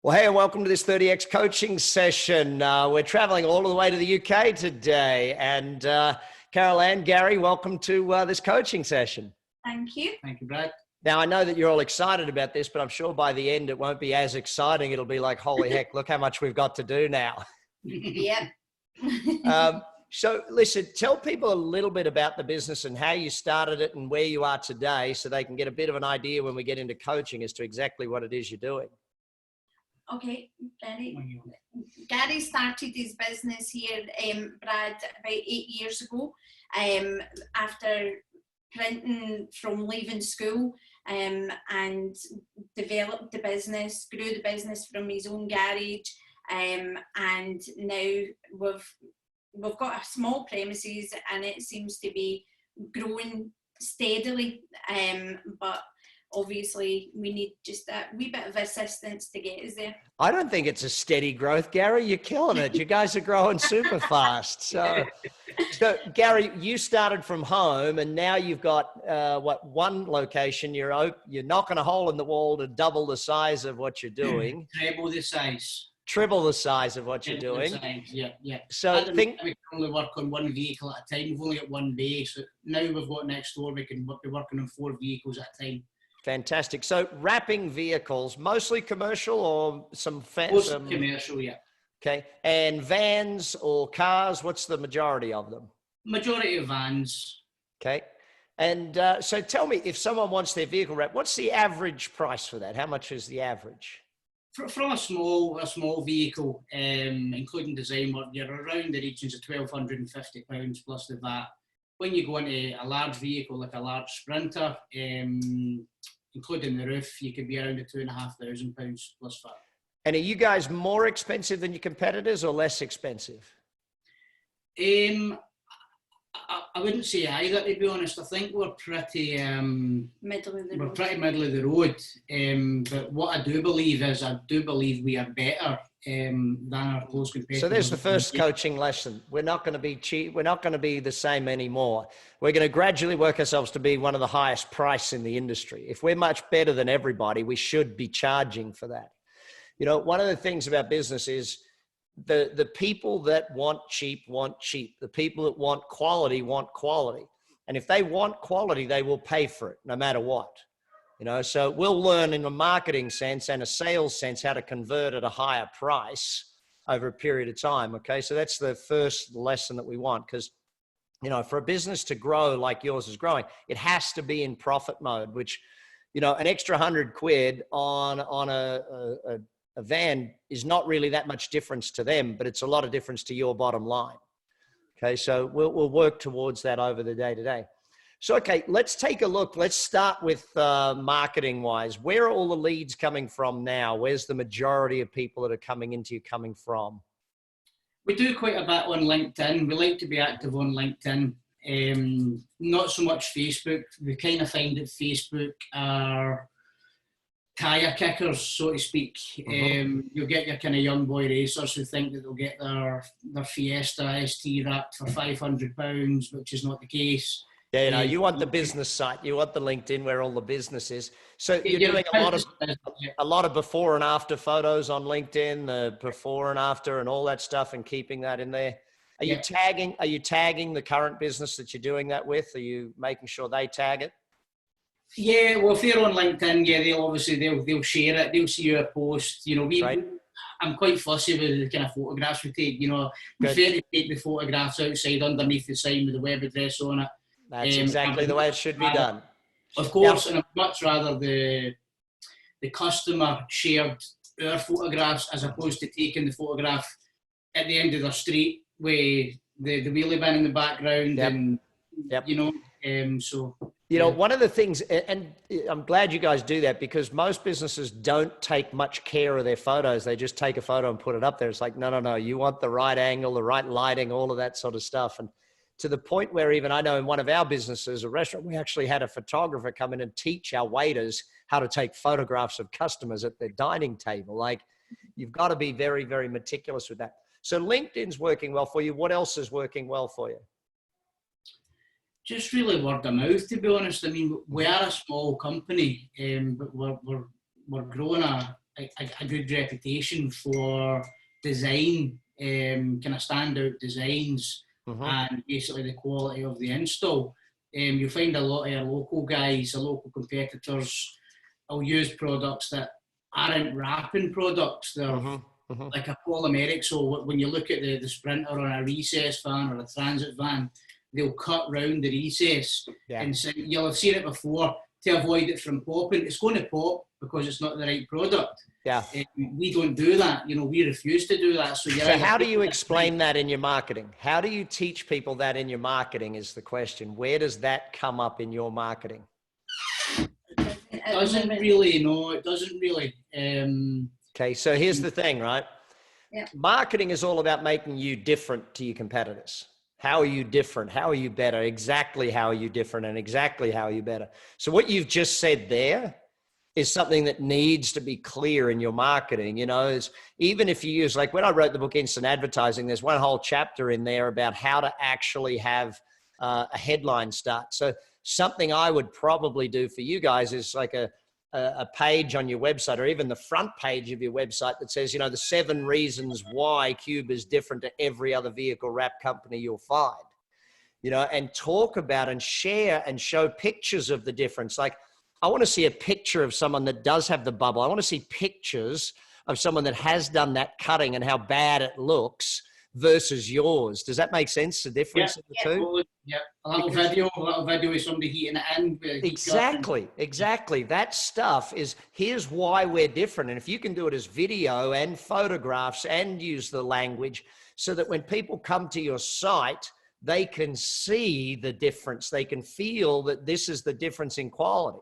Well, hey, and welcome to this 30X coaching session. We're traveling all the way to the UK today. And Carolann and Gary, welcome to this coaching session. Thank you. Thank you, Brad. Now, I know that you're all excited about this, but I'm sure by the end it won't be as exciting. It'll be like, holy heck, look how much we've got to do now. Yep. So listen, tell people a little bit about the business and how you started it and where you are today so they can get a bit of an idea when we get into coaching as to exactly what it is you're doing. Okay, Gary started his business here, Brad, about 8 years ago, after printing from leaving school, and developed the business, grew the business from his own garage, and now we've got a small premises and it seems to be growing steadily, but obviously we need just a wee bit of assistance to get us there. I don't think it's a steady growth, Gary. You're killing it. You guys are growing super fast. So Gary, you started from home and now you've got one location. You're knocking a hole in the wall to double the size of what you're doing. Triple the size. Triple the size of what you're doing. Yeah. So we can only work on one vehicle at a time. We've only got one bay. So now we've got next door, we can be working on 4 vehicles at a time. Fantastic. So wrapping vehicles, mostly commercial or some commercial, yeah. Okay. And vans or cars, what's the majority of them? Majority of vans. Okay. And so tell me, if someone wants their vehicle wrapped, what's the average price for that? How much is the average? From a small vehicle, including design work, you're around the regions of £1,250 plus the VAT. When you go into a large vehicle like a large Sprinter, including the roof, you could be around the £2,500 plus VAT. And are you guys more expensive than your competitors or less expensive? I wouldn't say either, to be honest. I think we're pretty middle of the road. We're pretty middle of the road. But what I do believe is we are better than our close competitors. So there's the first coaching lesson. We're not going to be cheap. We're not going to be the same anymore. We're going to gradually work ourselves to be one of the highest price in the industry. If we're much better than everybody, we should be charging for that. You know, one of the things about business is the people that want cheap. The people that want quality. And if they want quality, they will pay for it no matter what. You know, so we'll learn in a marketing sense and a sales sense how to convert at a higher price over a period of time. Okay. So that's the first lesson that we want, because, you know, for a business to grow like yours is growing, it has to be in profit mode, which, you know, an extra £100 on a van is not really that much difference to them, but it's a lot of difference to your bottom line. Okay. So we'll work towards that over the day to day. So, okay, let's take a look. Let's start with marketing wise. Where are all the leads coming from now? Where's the majority of people that are coming into you coming from? We do quite a bit on LinkedIn. We like to be active on LinkedIn. Not so much Facebook. We kind of find that Facebook are tire kickers, so to speak. You'll get your kind of young boy racers who think that they'll get their Fiesta ST wrapped for £500, which is not the case. Yeah, you know, you want the business site, you want the LinkedIn where all the business is. So you're doing a lot of before and after photos on LinkedIn, the before and after and all that stuff, and keeping that in there. Are you tagging the current business that you're doing that with? Are you making sure they tag it? Yeah, well, if they're on LinkedIn, yeah, they'll share it. They'll see your post. You know, I'm quite fussy with the kind of photographs we take. You know, we prefer to take the photographs outside underneath the sign with the web address on it. That's exactly the way it should be done. Of course, and I'd much rather the customer shared our photographs as opposed to taking the photograph at the end of the street with the wheelie bin in the background. And you know, so. You know, one of the things, and I'm glad you guys do that, because most businesses don't take much care of their photos. They just take a photo and put it up there. It's like, no, you want the right angle, the right lighting, all of that sort of stuff. And to the point where even I know in one of our businesses, a restaurant, we actually had a photographer come in and teach our waiters how to take photographs of customers at their dining table. Like, you've got to be very, very meticulous with that. So LinkedIn's working well for you. What else is working well for you? Just really word of mouth, to be honest. I mean, we are a small company, but we're growing a a good reputation for design, kind of standout designs, and basically the quality of the install. You'll find a lot of our local guys, our local competitors, will use products that aren't wrapping products. They're like a polymeric. So when you look at the Sprinter on a recess van or a transit van, they'll cut round the recess, and so you'll have seen it before, to avoid it from popping. It's going to pop because it's not the right product. Yeah. We don't do that. You know, we refuse to do that. So how do you explain that in your marketing? How do you teach people that in your marketing is the question. Where does that come up in your marketing? It doesn't really, no, it doesn't really. Okay, so here's the thing, right? Yeah. Marketing is all about making you different to your competitors. How are you different? How are you better? Exactly how are you different, and exactly how are you better? So what you've just said there is something that needs to be clear in your marketing. You know, is even if you use, like when I wrote the book Instant Advertising, there's one whole chapter in there about how to actually have a headline start. So something I would probably do for you guys is like a page on your website, or even the front page of your website that says, you know, the 7 reasons why Cube is different to every other vehicle wrap company you'll find, you know, and talk about and share and show pictures of the difference. Like, I want to see a picture of someone that does have the bubble. I want to see pictures of someone that has done that cutting and how bad it looks versus yours. Does that make sense? The difference in the two? Totally. Yeah, a little video of somebody heating it in. Exactly. That stuff is, here's why we're different. And if you can do it as video and photographs and use the language so that when people come to your site, they can see the difference. They can feel that this is the difference in quality.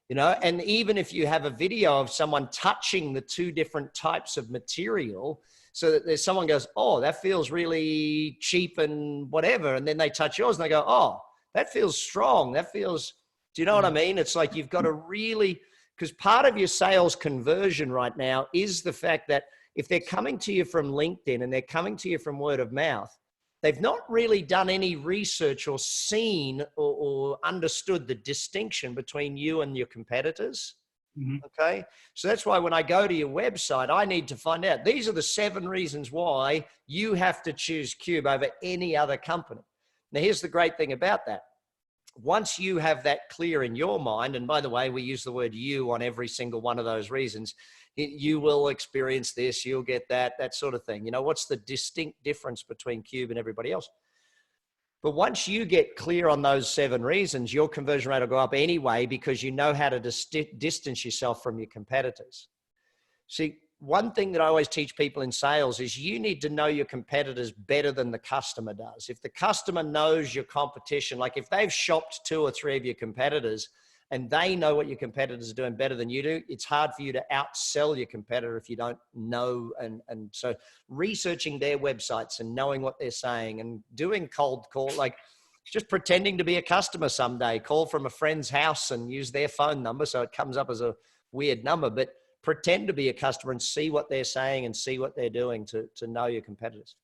You know, and even if you have a video of someone touching the 2 different types of material, so that there's someone goes, oh, that feels really cheap and whatever. And then they touch yours and they go, oh, that feels strong. That feels, do you know what I mean? It's like, you've got to really, because part of your sales conversion right now is the fact that if they're coming to you from LinkedIn and they're coming to you from word of mouth, they've not really done any research or seen or understood the distinction between you and your competitors. Okay. So that's why when I go to your website, I need to find out, these are the 7 reasons why you have to choose Cube over any other company. Now, here's the great thing about that. Once you have that clear in your mind, and by the way, we use the word you on every single one of those reasons, you will experience this, you'll get that sort of thing. You know, what's the distinct difference between Cube and everybody else? But once you get clear on those 7 reasons, your conversion rate will go up anyway, because you know how to distance yourself from your competitors. See, one thing that I always teach people in sales is you need to know your competitors better than the customer does. If the customer knows your competition, like if they've shopped 2 or 3 of your competitors and they know what your competitors are doing better than you do, it's hard for you to outsell your competitor if you don't know. And so researching their websites and knowing what they're saying and doing cold call, like just pretending to be a customer someday, call from a friend's house and use their phone number so it comes up as a weird number, but pretend to be a customer and see what they're saying and see what they're doing to know your competitors.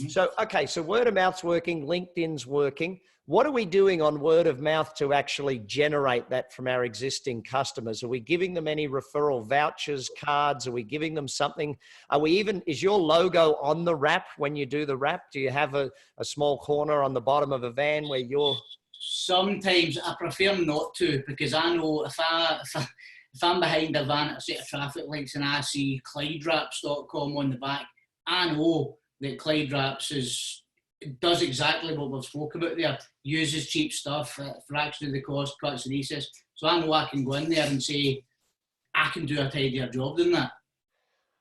So, okay, so word of mouth's working, LinkedIn's working. What are we doing on word of mouth to actually generate that from our existing customers? Are we giving them any referral vouchers, cards? Are we giving them something? Are we even, is your logo on the wrap when you do the wrap? Do you have a small corner on the bottom of a van where you're... Sometimes I prefer not to, because I know if I'm behind a van at a set of traffic lights and I see ClydeWraps.com on the back, I know that Clyde Wraps does exactly what we've spoke about there, uses cheap stuff, fraction of the cost, cuts the recess. So I know I can go in there and say, I can do a tidier job than that,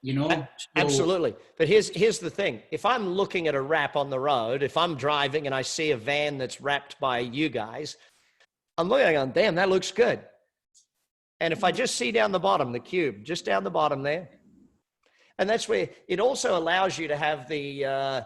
you know? So, absolutely. But here's the thing. If I'm looking at a wrap on the road, if I'm driving and I see a van that's wrapped by you guys, I'm looking on, damn, that looks good. And if I just see down the bottom, the Cube, just down the bottom there, and that's where it also allows you to have the,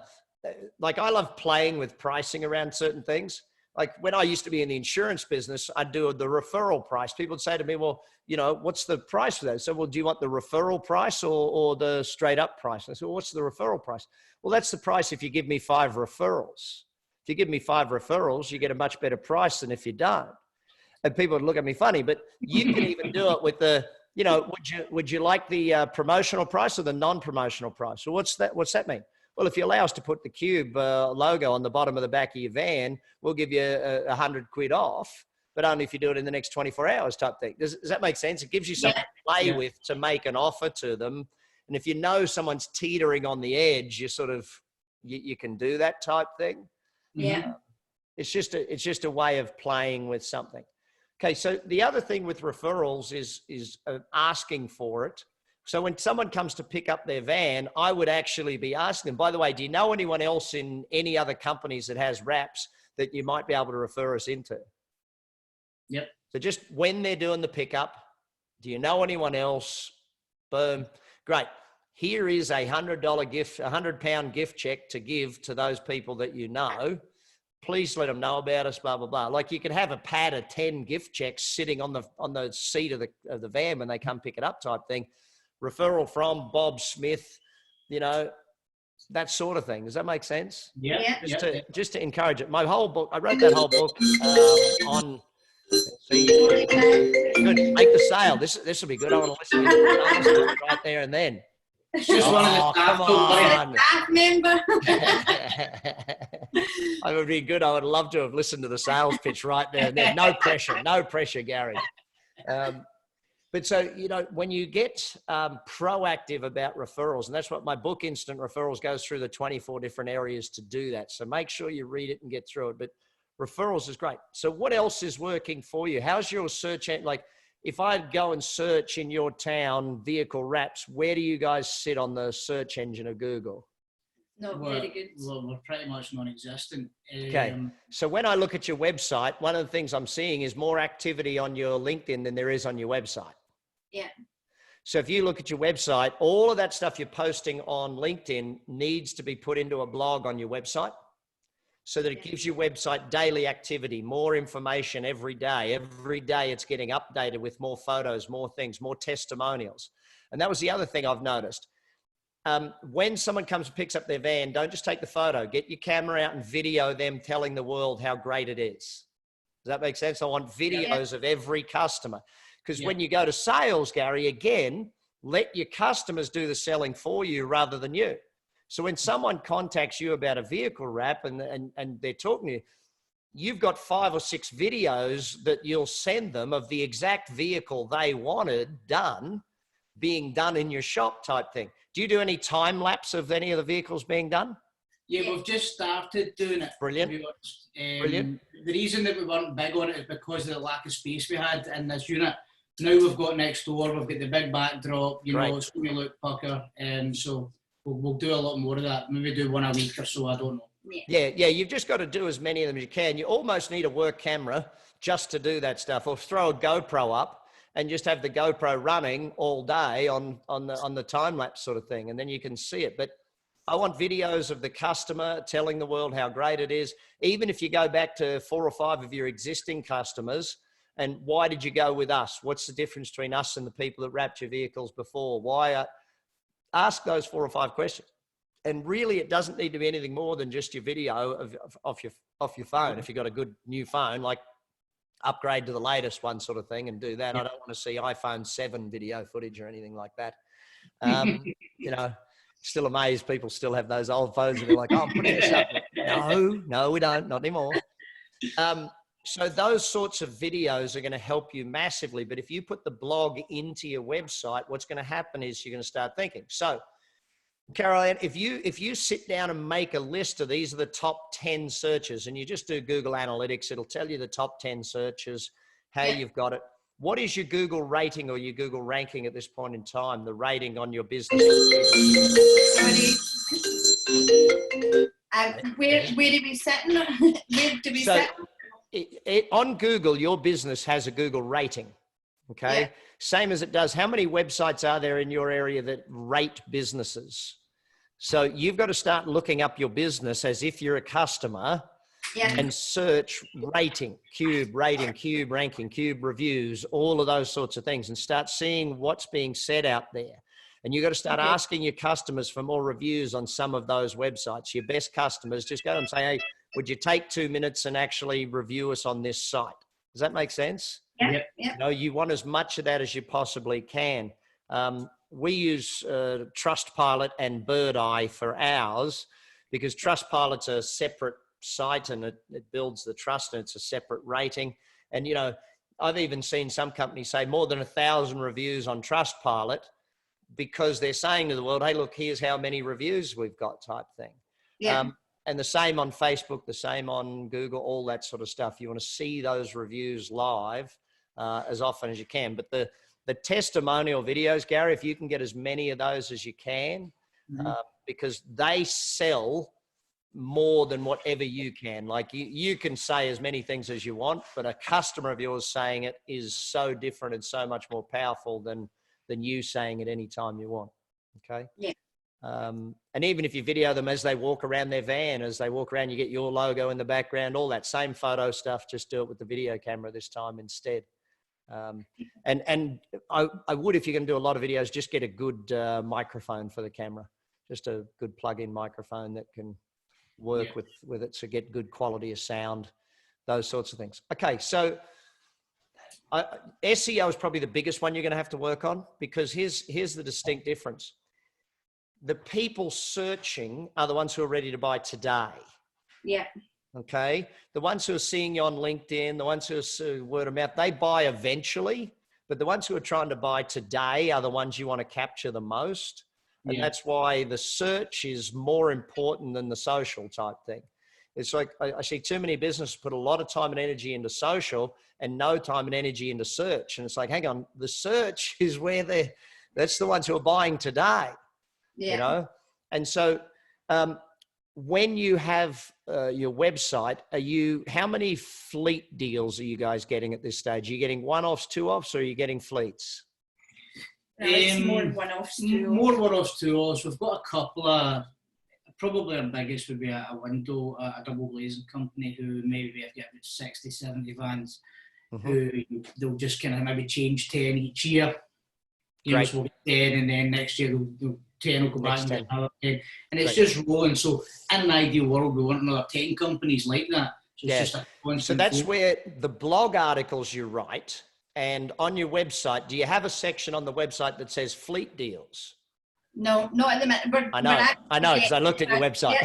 like I love playing with pricing around certain things. Like when I used to be in the insurance business, I'd do the referral price. People would say to me, well, you know, what's the price for that? So, well, do you want the referral price or the straight up price? And I said, well, what's the referral price? Well, that's the price if you give me 5 referrals. If you give me 5 referrals, you get a much better price than if you don't. And people would look at me funny, but you can even do it with you know, would you like the promotional price or the non-promotional price? Well, what's that mean? Well, if you allow us to put the Cube logo on the bottom of the back of your van, we'll give you £100 off, but only if you do it in the next 24 hours type thing. Does that make sense? It gives you something to play with to make an offer to them. And if you know someone's teetering on the edge, you sort of, you can do that type thing. Yeah. It's just a way of playing with something. Okay. So the other thing with referrals is asking for it. So when someone comes to pick up their van, I would actually be asking them, by the way, do you know anyone else in any other companies that has wraps that you might be able to refer us into? Yep. So just when they're doing the pickup, do you know anyone else? Boom. Great. Here is £100 gift, £100 gift check to give to those people that you know. Please let them know about us, blah, blah, blah. Like you could have a pad of 10 gift checks sitting on the seat of the van when they come pick it up type thing. Referral from Bob Smith, you know, that sort of thing. Does that make sense? Yeah. Just to encourage it. My whole book, I wrote that whole book on. See, good. Make the sale. This will be good. I want to listen to it right there and then. It's just one of the come on. Staff member. I would be good. I would love to have listened to the sales pitch right there and then. No pressure, Gary. But so, you know, when you get proactive about referrals, and that's what my book, Instant Referrals, goes through the 24 different areas to do that. So make sure you read it and get through it. But referrals is great. So what else is working for you? How's your search? Like if I go and search in your town vehicle wraps, where do you guys sit on the search engine of Google? Not very good. Well, we're pretty much non-existent. Okay. So when I look at your website, one of the things I'm seeing is more activity on your LinkedIn than there is on your website. Yeah. So if you look at your website, all of that stuff you're posting on LinkedIn needs to be put into a blog on your website so that it gives your website daily activity, more information every day. Every day it's getting updated with more photos, more things, more testimonials. And that was the other thing I've noticed. When someone comes and picks up their van, don't just take the photo. Get your camera out and video them telling the world how great it is. Does that make sense? I want videos of every customer. Because when you go to sales, Gary, again, let your customers do the selling for you rather than you. So when someone contacts you about a vehicle wrap and they're talking to you, you've got 5 or 6 videos that you'll send them of the exact vehicle they wanted being done in your shop type thing. Do you do any time lapse of any of the vehicles being done? Yeah, we've just started doing it. Brilliant. Brilliant. The reason that we weren't big on it is because of the lack of space we had in this unit. Now we've got next door, we've got the big backdrop, you know, it's going to look pucker. So we'll do a lot more of that. Maybe do one a week or so, I don't know. Yeah, you've just got to do as many of them as you can. You almost need a work camera just to do that stuff, or throw a GoPro up and just have the GoPro running all day on the time-lapse sort of thing, and then you can see it. But I want videos of the customer telling the world how great it is. Even if you go back to 4 or 5 of your existing customers, and why did you go with us? What's the difference between us and the people that wrapped your vehicles before? Why? Ask those 4 or 5 questions. And really, it doesn't need to be anything more than just your video off your phone. If you've got a good new phone, like upgrade to the latest one sort of thing and do that. I don't want to see iPhone 7 video footage or anything like that. You know, still amazed people still have those old phones and they're like, oh, I'm putting this up. No, we don't, not anymore. So those sorts of videos are going to help you massively. But if you put the blog into your website, what's going to happen is you're going to start thinking. So, Carolann, if you sit down and make a list of these are the top 10 searches, and you just do Google Analytics, it'll tell you the top 10 searches, how you've got it. What is your Google rating or your Google ranking at this point in time, the rating on your business? Where do we sit? Where do we sit? On Google, your business has a Google rating, okay? Yeah. Same as it does. How many websites are there in your area that rate businesses? So you've got to start looking up your business as if you're a customer and search rating, Cube ranking, Cube reviews, all of those sorts of things, and start seeing what's being said out there. And you've got to start asking your customers for more reviews on some of those websites. Your best customers, just go and say, hey, would you take 2 minutes and actually review us on this site? Does that make sense? Yeah. You know, you want as much of that as you possibly can. We use Trustpilot and Bird Eye for ours because Trustpilot's a separate site and it builds the trust and it's a separate rating. And, you know, I've even seen some companies say more than 1,000 reviews on Trustpilot because they're saying to the world, hey, look, here's how many reviews we've got type thing. Yeah. And the same on Facebook, the same on Google, all that sort of stuff. You want to see those reviews live as often as you can. But the testimonial videos, Gary, if you can get as many of those as you can, because they sell more than whatever you can. Like you can say as many things as you want, but a customer of yours saying it is so different and so much more powerful than you saying it anytime you want. Okay. Yeah. And even if you video them as they walk around their van, as they walk around, you get your logo in the background, all that same photo stuff, just do it with the video camera this time instead. And I would, if you're going to do a lot of videos, just get a good microphone for the camera, just a good plug-in microphone that can work with it. So get good quality of sound, those sorts of things. Okay. So SEO is probably the biggest one you're going to have to work on because here's the distinct difference. The people searching are the ones who are ready to buy today. Yeah. Okay. The ones who are seeing you on LinkedIn, the ones who are word of mouth, they buy eventually, but the ones who are trying to buy today are the ones you want to capture the most. And that's why the search is more important than the social type thing. It's like, I see too many businesses put a lot of time and energy into social and no time and energy into search. And it's like, hang on, the search is where that's the ones who are buying today. Yeah. You know? And so when you have your website, how many fleet deals are you guys getting at this stage? Are you getting one-offs, two-offs, or are you getting fleets? No, it's more one-offs, more one-offs, two-offs. We've got a couple of, probably our biggest would be a window, a double glazing company who maybe have got about 60, 70 vans who they'll just kind of maybe change 10 each year. You know, so we'll get 10 and then next year they'll 10 will go back and get another 10. And it's just rolling. So in an ideal world, we want another 10 companies like that. So it's just a constant. So that's where the blog articles you write and on your website, do you have a section on the website that says fleet deals? No, not at the minute. I know, because I looked at your website.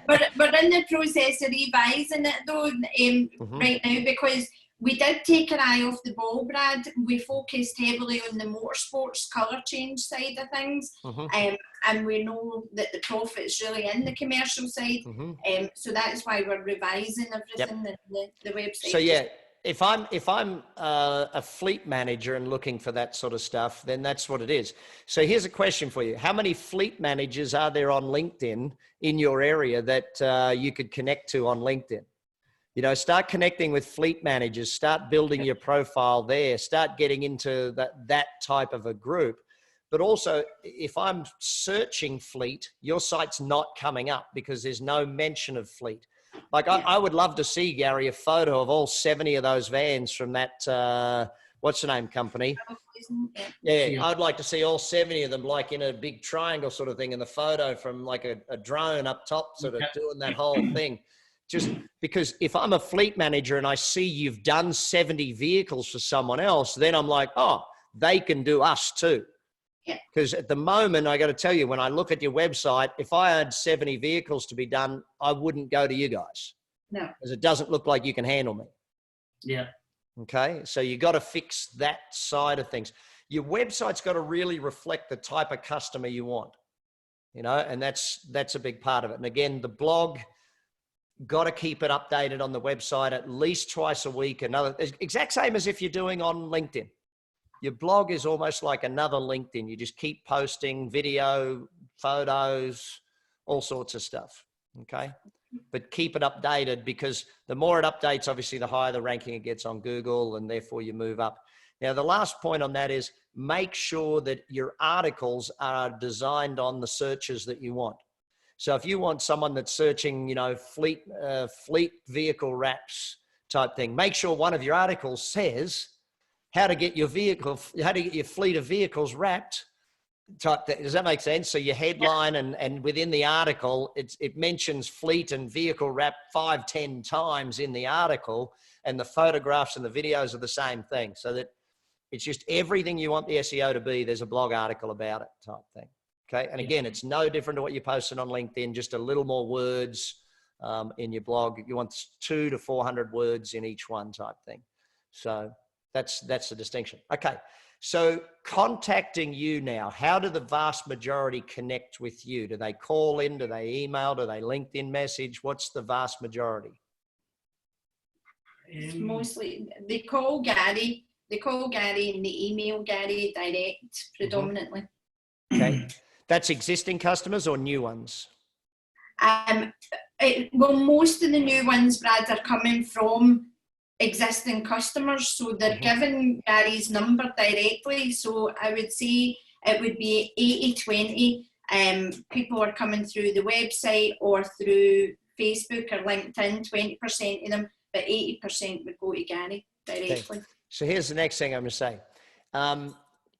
but we're in the process of revising it though right now because we did take our eye off the ball, Brad. We focused heavily on the motorsports colour change side of things, and we know that the profit's really in the commercial side. So that's why we're revising everything in the website. So if I'm a fleet manager and looking for that sort of stuff, then that's what it is. So here's a question for you: how many fleet managers are there on LinkedIn in your area that you could connect to on LinkedIn? You know, start connecting with fleet managers, start building your profile there, start getting into that type of a group. But also, if I'm searching fleet, your site's not coming up because there's no mention of fleet. Like I would love to see, Gary, a photo of all 70 of those vans from that, what's the name company? Yeah, I'd like to see all 70 of them like in a big triangle sort of thing in the photo from like a drone up top sort of doing that whole thing. Just because if I'm a fleet manager and I see you've done 70 vehicles for someone else, then I'm like, oh, they can do us too. Because at the moment, I got to tell you, when I look at your website, if I had 70 vehicles to be done, I wouldn't go to you guys. No. Because it doesn't look like you can handle me. Yeah. Okay. So you got to fix that side of things. Your website's got to really reflect the type of customer you want, you know, and that's a big part of it. And again, the blog, got to keep it updated on the website at least twice a week. Exact same as if you're doing on LinkedIn. Your blog is almost like another LinkedIn. You just keep posting video, photos, all sorts of stuff. Okay. But keep it updated because the more it updates, obviously the higher the ranking it gets on Google and therefore you move up. Now, the last point on that is make sure that your articles are designed on the searches that you want. So if you want someone that's searching, you know, fleet vehicle wraps type thing, make sure one of your articles says how to get your fleet of vehicles wrapped type thing. Does that make sense? So your headline and within the article, it mentions fleet and vehicle wrap 5-10 times in the article, and the photographs and the videos are the same thing. So that it's just everything you want the SEO to be. There's a blog article about it type thing. Okay. And again, it's no different to what you posted on LinkedIn, just a little more words in your blog. You want 200 to 400 words in each one type thing. So that's the distinction. Okay. So contacting you now, how do the vast majority connect with you? Do they call in? Do they email? Do they LinkedIn message? What's the vast majority? Mostly they call Gary. They call Gary and they email Gary direct predominantly. Okay. That's existing customers or new ones? Well, most of the new ones, Brad, are coming from existing customers, so they're giving Gary's number directly. So I would say it would be 80-20. People are coming through the website or through Facebook or LinkedIn, 20% of them, but 80% would go to Gary directly. Okay. So here's the next thing I'm going to say.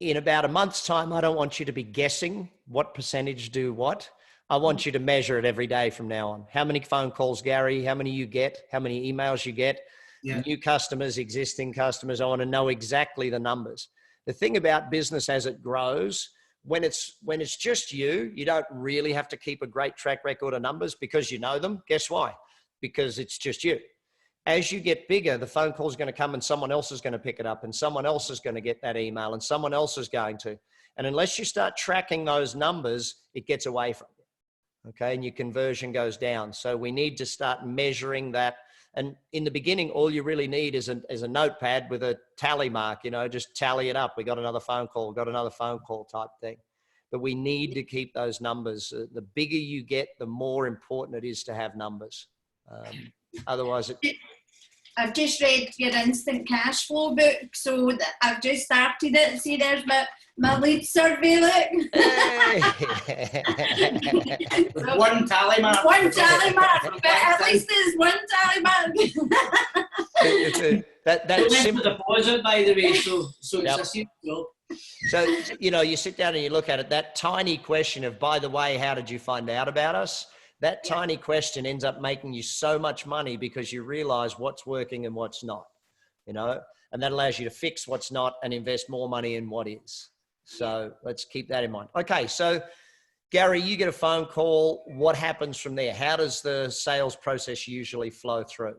In about a month's time, I don't want you to be guessing what percentage do what. I want you to measure it every day from now on. How many phone calls, Gary? How many you get? How many emails you get? Yeah. New customers, existing customers. I want to know exactly the numbers. The thing about business as it grows, when it's just you, you don't really have to keep a great track record of numbers because you know them. Guess why? Because it's just you. As you get bigger, the phone call is going to come and someone else is going to pick it up and someone else is going to get that email and someone else is going to. And unless you start tracking those numbers, it gets away from you. Okay. And your conversion goes down. So we need to start measuring that. And in the beginning, all you really need is a notepad with a tally mark, just tally it up. We got another phone call, type thing. But we need to keep those numbers. The bigger you get, the more important it is to have numbers. Otherwise, I've just read your instant cash flow book, so I've just started it. See, there's my lead survey, look. Hey. So, one tally mark. One tally mark, but at least there's one tally mark. That's simple deposit, by the way, so it's a simple. So, you sit down and you look at it, that tiny question of, by the way, how did you find out about us? That tiny question ends up making you so much money because you realize what's working and what's not, and that allows you to fix what's not and invest more money in what is. So let's keep that in mind. Okay. So Gary, you get a phone call. What happens from there? How does the sales process usually flow through?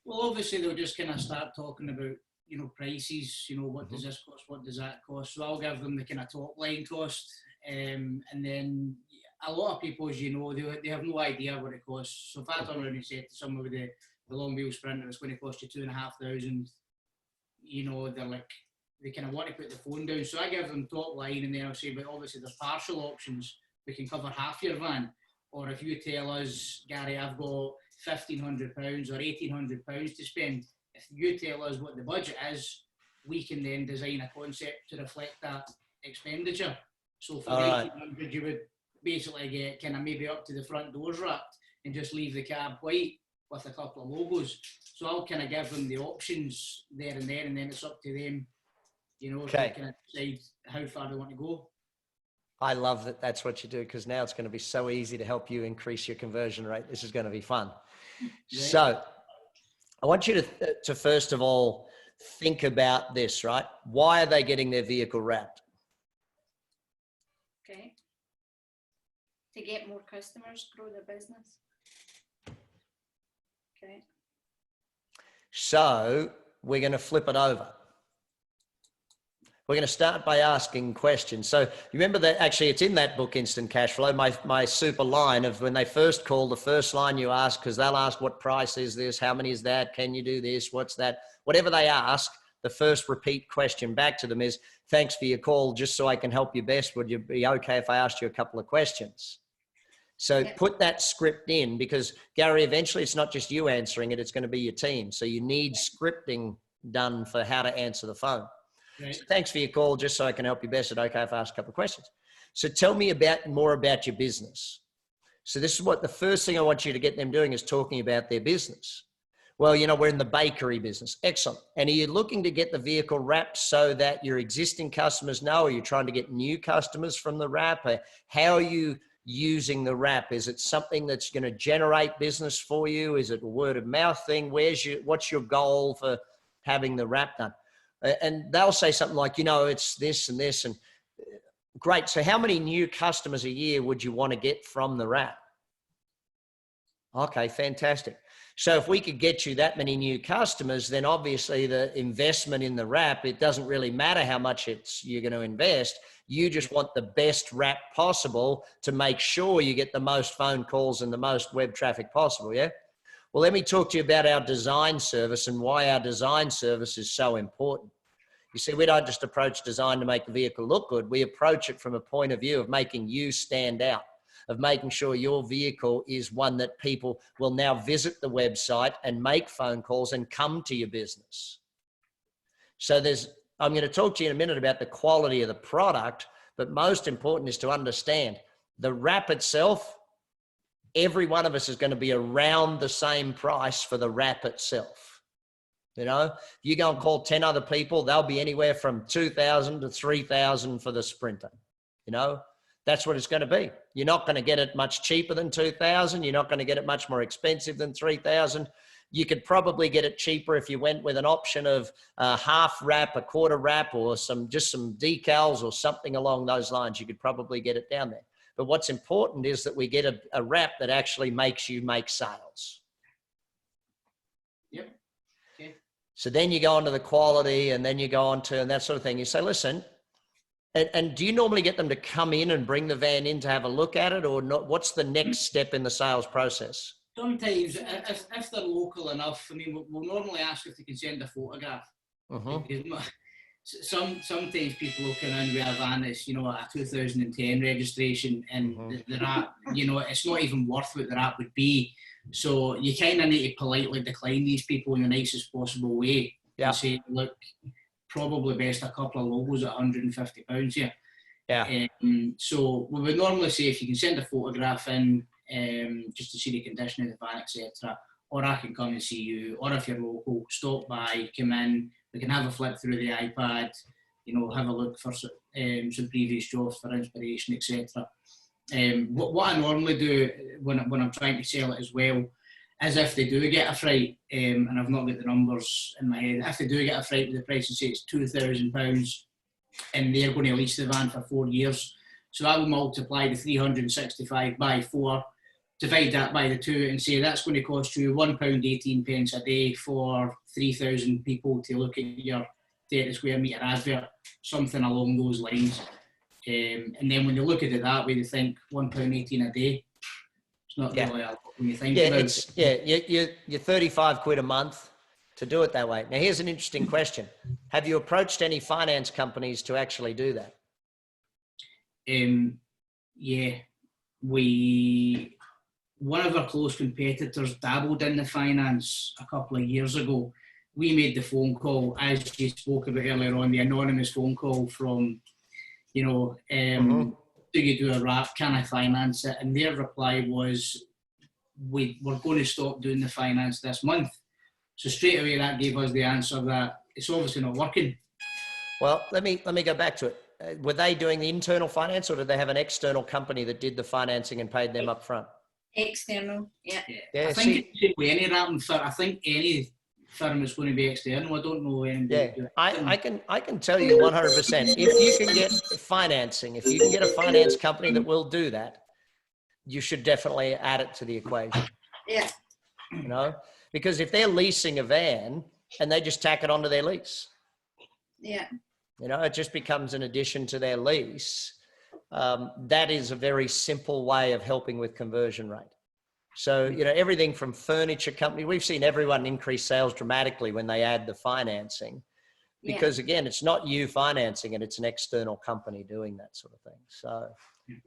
Well, obviously they'll just kind of start talking about, prices, what does this cost? What does that cost? So I'll give them the kind of top line cost. And then a lot of people, as you know, they have no idea what it costs. So if I turn around and say to someone with the long wheel Sprinter, it's going to cost you $2,500, they're like, they kind of want to put the phone down. So I give them top line and then I'll say, but obviously there's partial options. We can cover half your van. Or if you tell us, Gary, I've got £1,500 or £1,800 to spend, if you tell us what the budget is, we can then design a concept to reflect that expenditure. So for £1,800, you would basically get kind of maybe up to the front doors wrapped and just leave the cab white with a couple of logos. So I'll kind of give them the options there and then it's up to them, if they kind of decide how far they want to go. I love that that's what you do, because now it's going to be so easy to help you increase your conversion rate. This is going to be fun. Yeah. So I want you to first of all think about this, right? Why are they getting their vehicle wrapped? Okay. To get more customers, grow their business. Okay. So we're going to flip it over. We're going to start by asking questions. So you remember that actually it's in that book, Instant Cash Flow, my super line of when they first call, the first line you ask, because they'll ask, what price is this? How many is that? Can you do this? What's that? Whatever they ask, the first repeat question back to them is, thanks for your call. Just so I can help you best, would you be okay if I asked you a couple of questions? So put that script in, because Gary, eventually it's not just you answering it, it's going to be your team. So you need scripting done for how to answer the phone. Right. So thanks for your call. Just so I can help you best, is it okay if I ask a couple of questions? So tell me more about your business. So this is what the first thing I want you to get them doing, is talking about their business. Well, we're in the bakery business. Excellent. And are you looking to get the vehicle wrapped so that your existing customers know? Are you trying to get new customers from the wrap? How are you using the wrap? Is it something that's going to generate business for you? Is it a word of mouth thing? What's your goal for having the wrap done? And they'll say something like, it's this and this, and great. So how many new customers a year would you want to get from the wrap? Okay, fantastic. So if we could get you that many new customers, then obviously the investment in the wrap, it doesn't really matter how much you're going to invest. You just want the best wrap possible to make sure you get the most phone calls and the most web traffic possible. Yeah. Well, let me talk to you about our design service and why our design service is so important. You see, we don't just approach design to make the vehicle look good. We approach it from a point of view of making you stand out, of making sure your vehicle is one that people will now visit the website and make phone calls and come to your business. So I'm going to talk to you in a minute about the quality of the product, but most important is to understand the wrap itself. Every one of us is going to be around the same price for the wrap itself. You go and call 10 other people, they'll be anywhere from $2,000 to $3,000 for the Sprinter. That's what it's going to be. You're not going to get it much cheaper than $2,000. You're not going to get it much more expensive than $3,000. You could probably get it cheaper if you went with an option of a half wrap, a quarter wrap, or just some decals or something along those lines. You could probably get it down there. But what's important is that we get a wrap that actually makes you make sales. Yep. Okay. So then you go on to the quality, and then you go on to, and that sort of thing. You say, listen, and do you normally get them to come in and bring the van in to have a look at it, or not? What's the next step in the sales process? Sometimes, if they're local enough, we'll normally ask if they can send a photograph. Sometimes people will come in with a van that's, a 2010 registration, and their app, it's not even worth what their app would be. So you kind of need to politely decline these people in the nicest possible way. Yeah. And say, look, probably best a couple of logos at £150 here. Yeah. So we would normally say if you can send a photograph in, just to see the condition of the van, etc., or I can come and see you, or if you're local, stop by, come in, we can have a flip through the iPad, have a look for some previous jobs for inspiration, etc. What I normally do when I'm trying to sell it as well is if they do get a fright, and I've not got the numbers in my head, if they do get a fright with the price and say it's £2,000 and they're going to lease the van for 4 years, so I will multiply the 365 by 4, divide that by the 2 and say that's going to cost you £1.18 a day for 3,000 people to look at your 30 square metre advert, something along those lines. And then when you look at it that way, they think £1.18 a day. It's not really a lot when you think about it. You're 35 quid a month to do it that way. Now, here's an interesting question. Have you approached any finance companies to actually do that? Yeah, one of our close competitors dabbled in the finance a couple of years ago. We made the phone call, as you spoke about earlier on, the anonymous phone call from, do you do a wrap? Can I finance it? And their reply was, we're going to stop doing the finance this month. So straight away that gave us the answer that it's obviously not working. Well, let me go back to it. Were they doing the internal finance, or did they have an external company that did the financing and paid them up front? External, yeah. I think any wrapping firm, I think any firm is going to be external. I don't know when. I can tell you 100%. If you can get financing, if you can get a finance company that will do that, you should definitely add it to the equation. Yeah. Because if they're leasing a van and they just tack it onto their lease. Yeah. It just becomes an addition to their lease. That is a very simple way of helping with conversion rate. So, everything from furniture company, we've seen everyone increase sales dramatically when they add the financing, because again, it's not you financing it, it's an external company doing that sort of thing. So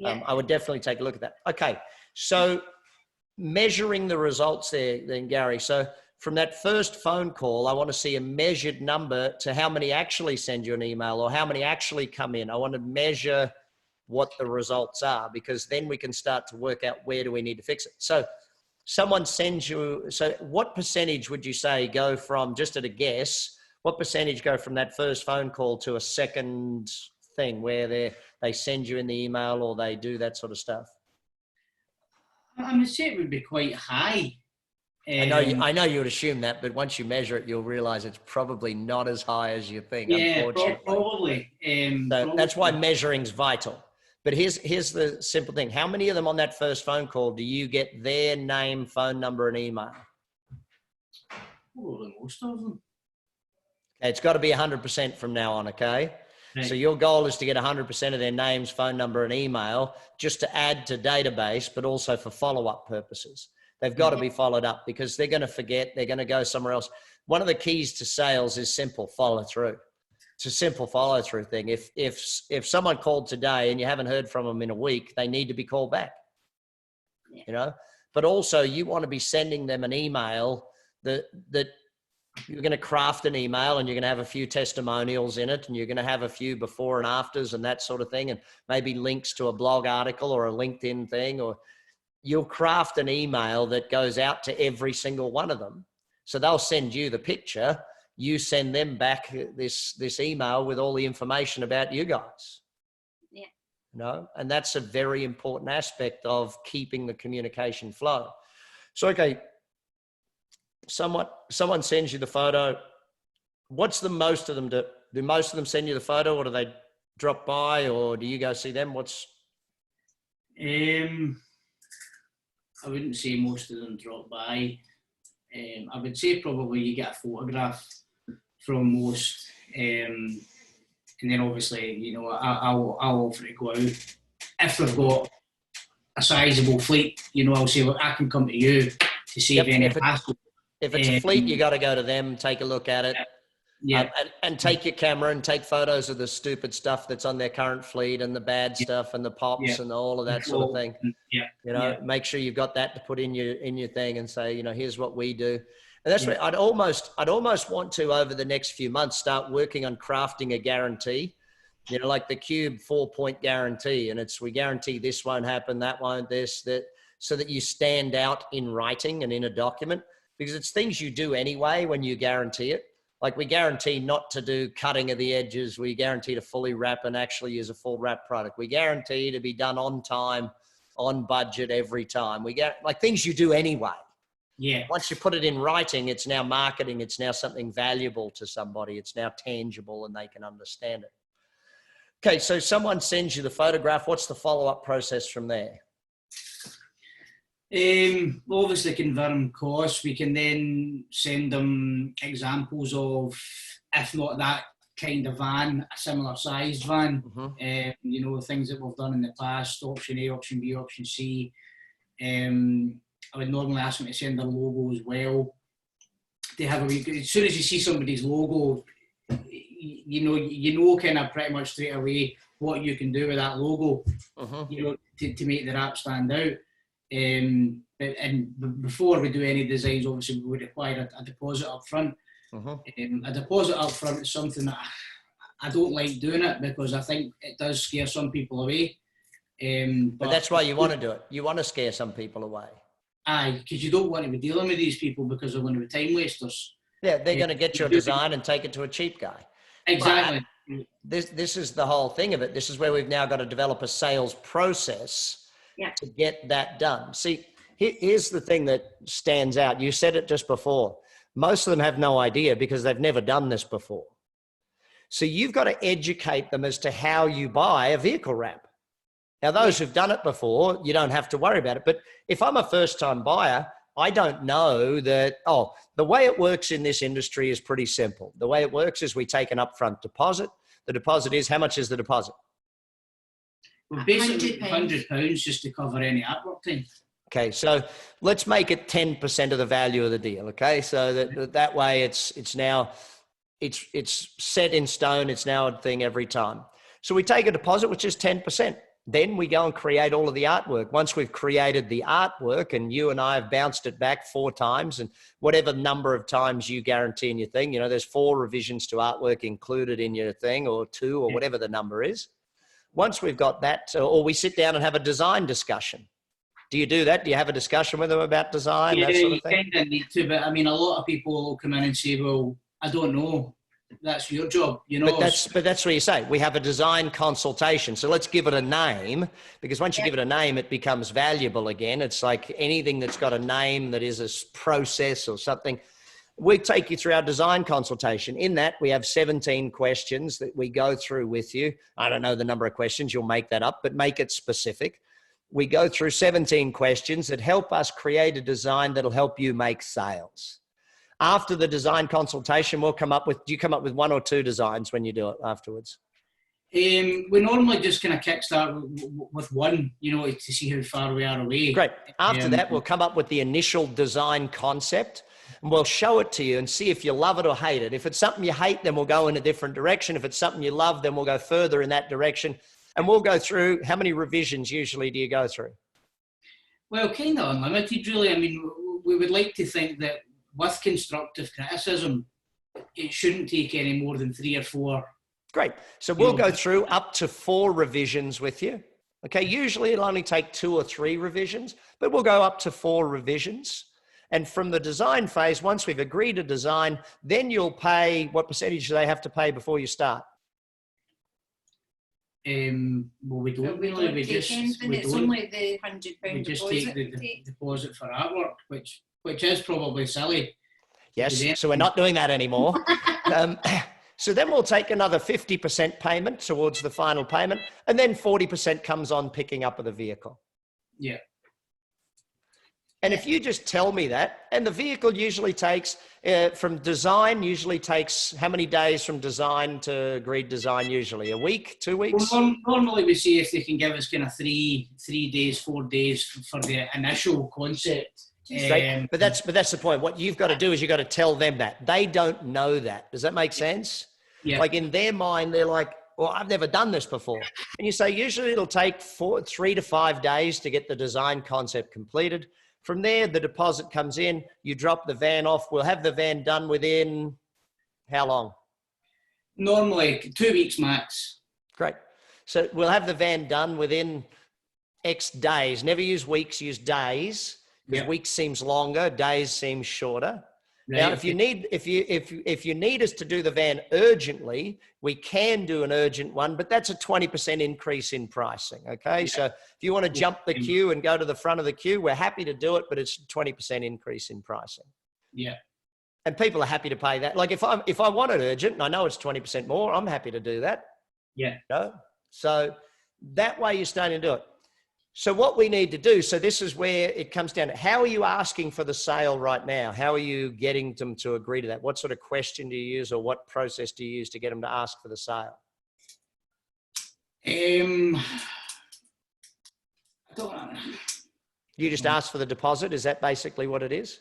I would definitely take a look at that. Okay. So measuring the results there then, Gary. So from that first phone call, I want to see a measured number to how many actually send you an email or how many actually come in. I want to measure what the results are, because then we can start to work out where do we need to fix it. So someone sends you, so what percentage would you say go from, just at a guess, what percentage go from that first phone call to a second thing where they send you in the email or they do that sort of stuff? I would say it would be quite high. I know you would assume that, but once you measure it, you'll realize it's probably not as high as you think, unfortunately. Probably. So that's why measuring's vital. But here's the simple thing. How many of them on that first phone call do you get their name, phone number, and email? Probably most of them. Okay, it's got to be 100% from now on, okay? Right. So your goal is to get 100% of their names, phone number, and email, just to add to database, but also for follow-up purposes. They've got to be followed up because they're going to forget. They're going to go somewhere else. One of the keys to sales is simple follow through. It's a simple follow through thing. If someone called today and you haven't heard from them in a week, they need to be called back. Yeah. You know, but also you want to be sending them an email that you're going to craft an email and you're going to have a few testimonials in it and you're going to have a few before and afters and that sort of thing, and maybe links to a blog article or a LinkedIn thing, or you'll craft an email that goes out to every single one of them. So they'll send you the picture, you send them back this email with all the information about you guys. Yeah. You know, and that's a very important aspect of keeping the communication flow. So, okay, someone sends you the photo. What's the most of them do? Do most of them send you the photo, or do they drop by, or do you go see them? I wouldn't say most of them drop by. I would say probably you get a photograph from most, and then obviously, you know, I'll offer to go out. If they've got a sizable fleet, you know, I'll say, look, I can come to you to save any hassle. If it's a fleet, you got to go to them, take a look at it. Yeah. And take your camera and take photos of the stupid stuff that's on their current fleet and the bad stuff and the pops and all of that sort of thing. Yeah. You know, make sure you've got that to put in your thing and say, you know, here's what we do. And that's what I'd almost want to, over the next few months, start working on crafting a guarantee, you know, like the Cube 4-point guarantee. And we guarantee this won't happen, that won't, that, so that you stand out in writing and in a document, because it's things you do anyway when you guarantee it. Like, we guarantee not to do cutting of the edges. We guarantee to fully wrap and actually use a full wrap product. We guarantee to be done on time, on budget every time. We get like things you do anyway. Yeah. Once you put it in writing, it's now marketing. It's now something valuable to somebody. It's now tangible and they can understand it. Okay. So someone sends you the photograph. What's the follow-up process from there? Obviously confirm costs. We can then send them examples of, if not that kind of van, a similar sized van. You know, things that we've done in the past, option A, option B, option C. I would normally ask them to send their logo as well. They have as soon as you see somebody's logo, you know kind of pretty much straight away what you can do with that logo, you know, to make the app stand out. And before we do any designs, obviously we would require a deposit up front. A deposit up front is something that I don't like doing it, because I think it does scare some people away. But that's why you want to do it. You want to scare some people away. Aye, because you don't want to be dealing with these people, because they're going to be time wasters. Yeah, they're going to get your design and take it to a cheap guy. Exactly. But this is the whole thing of it. This is where we've now got to develop a sales process to get that done. See, here's the thing that stands out. You said it just before. Most of them have no idea because they've never done this before. So you've got to educate them as to how you buy a vehicle wrap. Now, those who've done it before, you don't have to worry about it. But if I'm a first-time buyer, I don't know that, the way it works in this industry is pretty simple. The way it works is we take an upfront deposit. The deposit is, how much is the deposit? Well, basically £100 just to cover any artwork time. Okay, so let's make it 10% of the value of the deal. Okay, so that way it's set in stone. It's now a thing every time. So we take a deposit, which is 10%. Then we go and create all of the artwork. Once we've created the artwork and you and I have bounced it back 4 times, and whatever number of times you guarantee in your thing, you know, there's 4 revisions to artwork included in your thing, or 2, or whatever the number is. Once we've got that, or we sit down and have a design discussion. Do you do that? Do you have a discussion with them about design, Yeah, that sort you of thing? kind of need to, but I mean, a lot of people will come in and say, well, I don't know. That's your job, you know. But that's where you say, we have a design consultation. So let's give it a name, because once you give it a name, it becomes valuable again. It's like anything that's got a name that is a process or something. We take you through our design consultation. In that, we have 17 questions that we go through with you. I don't know the number of questions, you'll make that up, but make it specific. We go through 17 questions that help us create a design that'll help you make sales. After the design consultation, do you come up with 1 or 2 designs when you do it afterwards? We normally just kind of kickstart with one, you know, to see how far we are away. Great. After that, we'll come up with the initial design concept, and we'll show it to you and see if you love it or hate it. If it's something you hate, then we'll go in a different direction. If it's something you love, then we'll go further in that direction. And we'll go through, how many revisions usually do you go through? Well, kind of unlimited, really. I mean, we would like to think that with constructive criticism, it shouldn't take any more than 3 or 4. Great. So we'll go through up to 4 revisions with you. Okay. Usually it'll only take 2 or 3 revisions, but we'll go up to 4 revisions. And from the design phase, once we've agreed to design, then you'll pay, what percentage do they have to pay before you start? Well, we don't really. We just only the £100 we just deposit. take the deposit for artwork, which is probably silly. Yes, so we're not doing that anymore. So then we'll take another 50% payment towards the final payment, and then 40% comes on picking up of the vehicle. Yeah. And if you just tell me that, and the vehicle usually takes, from design, usually takes how many days from design to agreed design usually? A week, 2 weeks? Well, normally we see if they can give us kind of 3 days, 4 days for the initial concept. But that's the point. What you've got to do is you've got to tell them that. They don't know that. Does that make sense? Yeah. Like in their mind, they're like, well, I've never done this before. And you say, usually it'll take 3 to 5 days to get the design concept completed. From there, the deposit comes in, you drop the van off. We'll have the van done within how long? Normally 2 weeks max. Great. So we'll have the van done within X days. Never use weeks, use days. Because weeks seems longer, days seem shorter. Right. Now, if you need us to do the van urgently, we can do an urgent one, but that's a 20% increase in pricing. Okay, so if you want to jump the queue and go to the front of the queue, we're happy to do it, but it's a 20% increase in pricing. Yeah, and people are happy to pay that. Like if I want it urgent, and I know it's 20% more, I'm happy to do that. Yeah. You know? So that way you're starting to do it. So what we need to do, so this is where it comes down to, how are you asking for the sale right now? How are you getting them to agree to that? What sort of question do you use, or what process do you use to get them to ask for the sale? I don't know. You just ask for the deposit? Is that basically what it is?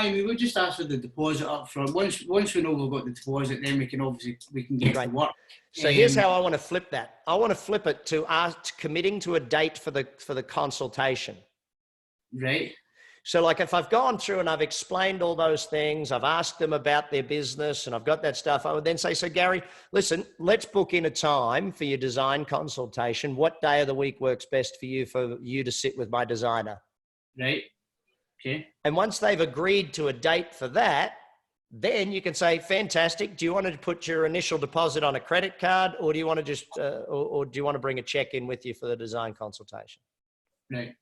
We would just ask for the deposit up front. Once we know we've got the deposit, then we can get to work. So here's how I want to flip that. I want to flip it to committing to a date for the consultation. Right. So like if I've gone through and I've explained all those things, I've asked them about their business and I've got that stuff, I would then say, so Gary, listen, let's book in a time for your design consultation. What day of the week works best for you to sit with my designer? Right. Okay. And once they've agreed to a date for that, then you can say, fantastic. Do you want to put your initial deposit on a credit card, or do you want to just, or do you want to bring a check in with you for the design consultation? Right.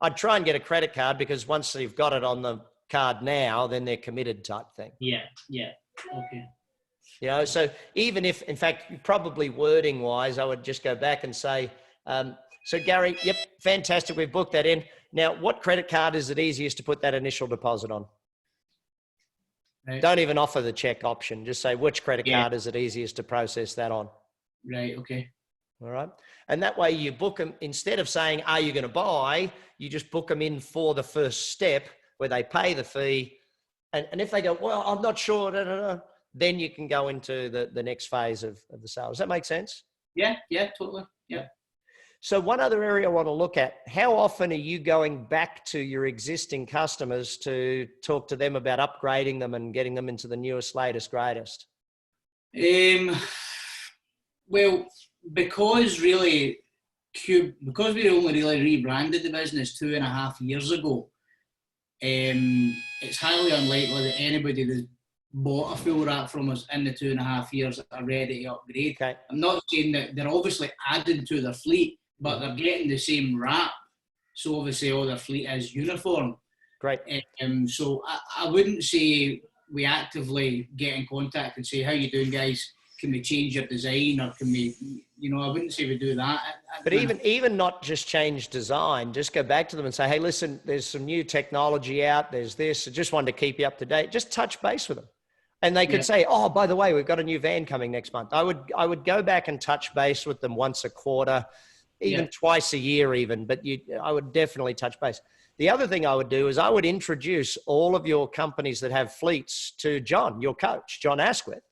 I'd try and get a credit card, because once you've got it on the card now, then they're committed type thing. Yeah. Yeah. Okay. You know, so even if, in fact, probably wording wise, I would just go back and say, so Gary, yep, fantastic. We've booked that in. Now, what credit card is it easiest to put that initial deposit on? Right. Don't even offer the check option. Just say, which credit card is it easiest to process that on? Right. Okay. All right. And that way you book them, instead of saying, are you going to buy? You just book them in for the first step where they pay the fee. And if they go, well, I'm not sure, then you can go into the next phase of the sale. Does that make sense? Yeah. Yeah, totally. Yeah. So one other area I want to look at, how often are you going back to your existing customers to talk to them about upgrading them and getting them into the newest, latest, greatest? Well, because really because we only really rebranded the business 2.5 years ago, it's highly unlikely that anybody that's bought a full wrap from us in the 2.5 years are ready to upgrade. Okay. I'm not saying that they're obviously adding to their fleet, but they're getting the same wrap. So obviously all their fleet is uniform. Great. So I wouldn't say we actively get in contact and say, how you doing, guys? Can we change your design, or can we, I wouldn't say we do that. But even not just change design, just go back to them and say, hey, listen, there's some new technology out, there's this, I just wanted to keep you up to date. Just touch base with them. And they could say, oh, by the way, we've got a new van coming next month. I would go back and touch base with them once a quarter, even twice a year even, but I would definitely touch base. The other thing I would do is I would introduce all of your companies that have fleets to John, your coach, John Asquith.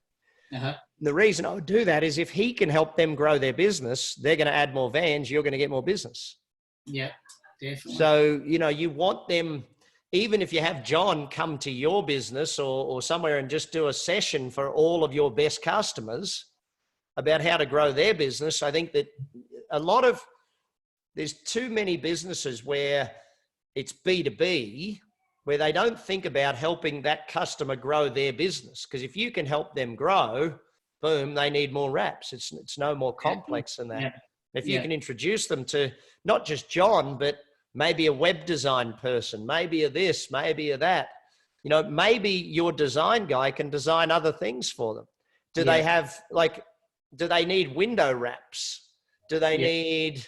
Uh-huh. The reason I would do that is if he can help them grow their business, they're going to add more vans, you're going to get more business. Yeah, definitely. So, you want them, even if you have John come to your business or somewhere and just do a session for all of your best customers about how to grow their business. I think that there's too many businesses where it's B2B, where they don't think about helping that customer grow their business. Because if you can help them grow, boom, they need more reps. It's no more complex than that. Yeah. If you can introduce them to not just John, but maybe a web design person, maybe a this, maybe a that, maybe your design guy can design other things for them. Do they have do they need window wraps? Do they need,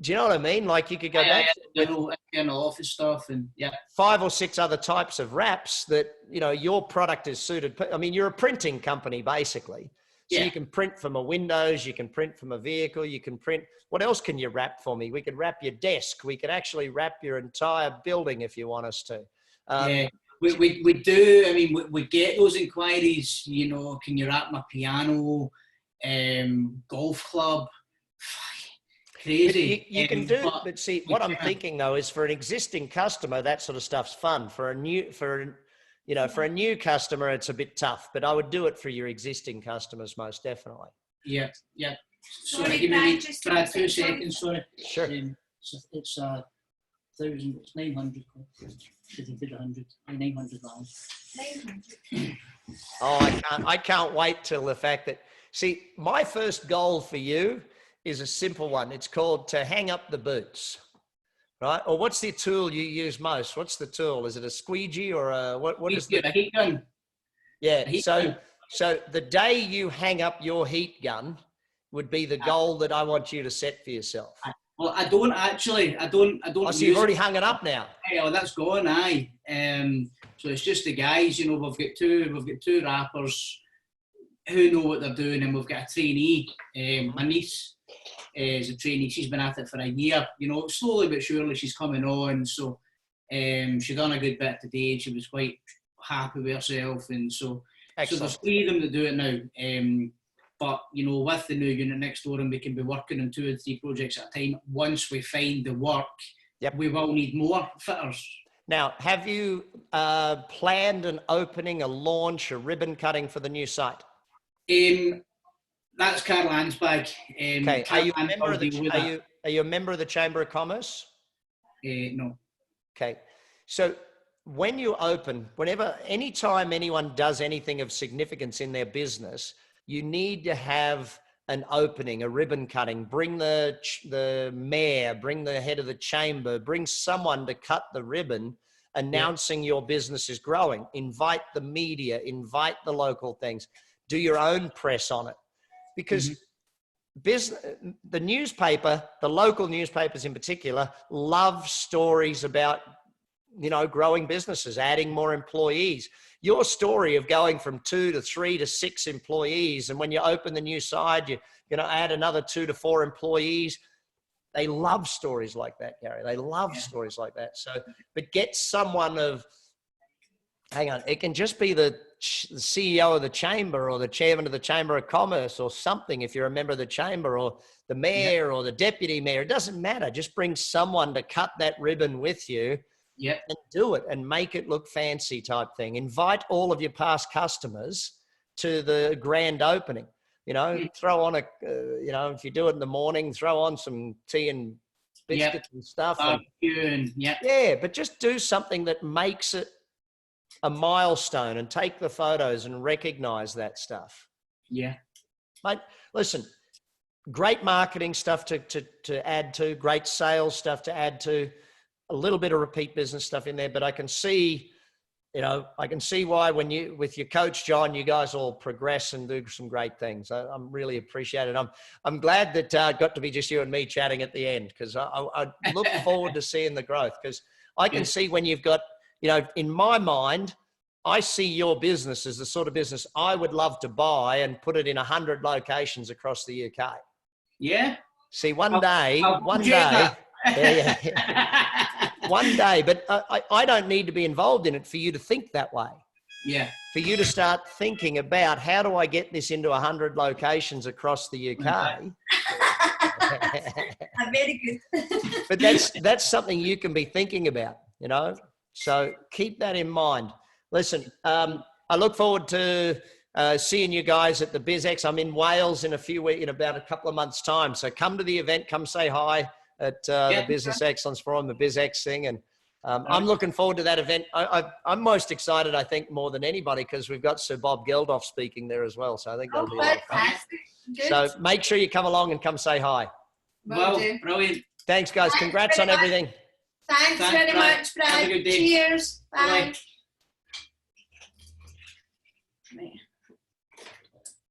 do you know what I mean? Like you could go back to office stuff and 5 or 6 other types of wraps that, your product is suited. I mean, you're a printing company basically. So you can print from a Windows, you can print from a vehicle, you can print, what else can you wrap for me? We could wrap your desk. We could actually wrap your entire building if you want us to. We do. I mean, we get those inquiries, can you wrap my piano, golf club? Crazy. You can do, but see, what I'm thinking though is for an existing customer, that sort of stuff's fun. For a new customer, it's a bit tough, but I would do it for your existing customers most definitely. Yeah. Sorry, give me 2 seconds. Sorry. Sure. It's 1,000. It's 900. If you did 100, 900 pounds. 900. Oh, I can't wait till the fact that. See, my first goal for you is a simple one. It's called to hang up the boots, right? Or what's the tool you use most? What's the tool? Is it a squeegee or a what is the heat gun? Yeah. So the day you hang up your heat gun would be the goal that I want you to set for yourself. Well, I don't actually. I don't. Oh, so you've already hung it up now. Yeah, well, that's gone. Aye. So it's just the guys. We've got two rappers who know what they're doing, and we've got a trainee. My niece is a trainee. She's been at it for a year. Slowly but surely she's coming on. So she done a good bit today. She was quite happy with herself, and so there's 3 of them that do it now. But with the new unit next door, and we can be working on 2 or 3 projects at a time. Once we find the work, we will need more fitters. Now, have you planned an opening, a launch, a ribbon cutting for the new site? That's Carolann's bag. Okay. Are you a member of the Chamber of Commerce? No. Okay. So when you open, anytime anyone does anything of significance in their business, you need to have an opening, a ribbon cutting. Bring the mayor, bring the head of the chamber, bring someone to cut the ribbon, announcing your business is growing. Invite the media, invite the local things. Do your own press on it. Because the newspaper, the local newspapers in particular, love stories about, growing businesses, adding more employees. Your story of going from 2 to 3 to 6 employees, and when you open the new side, you're going to add another 2 to 4 employees. They love stories like that, Gary. They love stories like that. So, but get someone it can just be the CEO of the chamber or the chairman of the Chamber of Commerce or something, if you're a member of the chamber, or the mayor or the deputy mayor. It doesn't matter. Just bring someone to cut that ribbon with you and do it and make it look fancy type thing. Invite all of your past customers to the grand opening. You know, throw on if you do it in the morning, throw on some tea and biscuits and stuff. Yeah, but just do something that makes it a milestone and take the photos and recognize that stuff. Yeah. Mate, listen, great marketing stuff to add to, great sales stuff to add to, a little bit of repeat business stuff in there, but I can see why with your coach, John, you guys all progress and do some great things. I'm really appreciated. I'm glad that it got to be just you and me chatting at the end, because I look forward to seeing the growth, because I can see when you've got, in my mind, I see your business as the sort of business I would love to buy and put it in 100 locations across the UK. Yeah. See, one day, one day, but I don't need to be involved in it for you to think that way. Yeah. For you to start thinking about, how do I get this into 100 locations across the UK? Very good. But that's something you can be thinking about, so keep that in mind. Listen, I look forward to seeing you guys at the BizX. I'm in Wales in about a couple of months' time. So come to the event, come say hi at the Business Excellence Forum, the BizX thing. And I'm looking forward to that event. I'm most excited, I think, more than anybody, because we've got Sir Bob Geldof speaking there as well. So I think that'll be a lot of fun. Good. So make sure you come along and come say hi. Well, brilliant. Thanks, guys. Congrats on everything. Thanks very much, Brad. Have a good day. Cheers. Bye. Bye.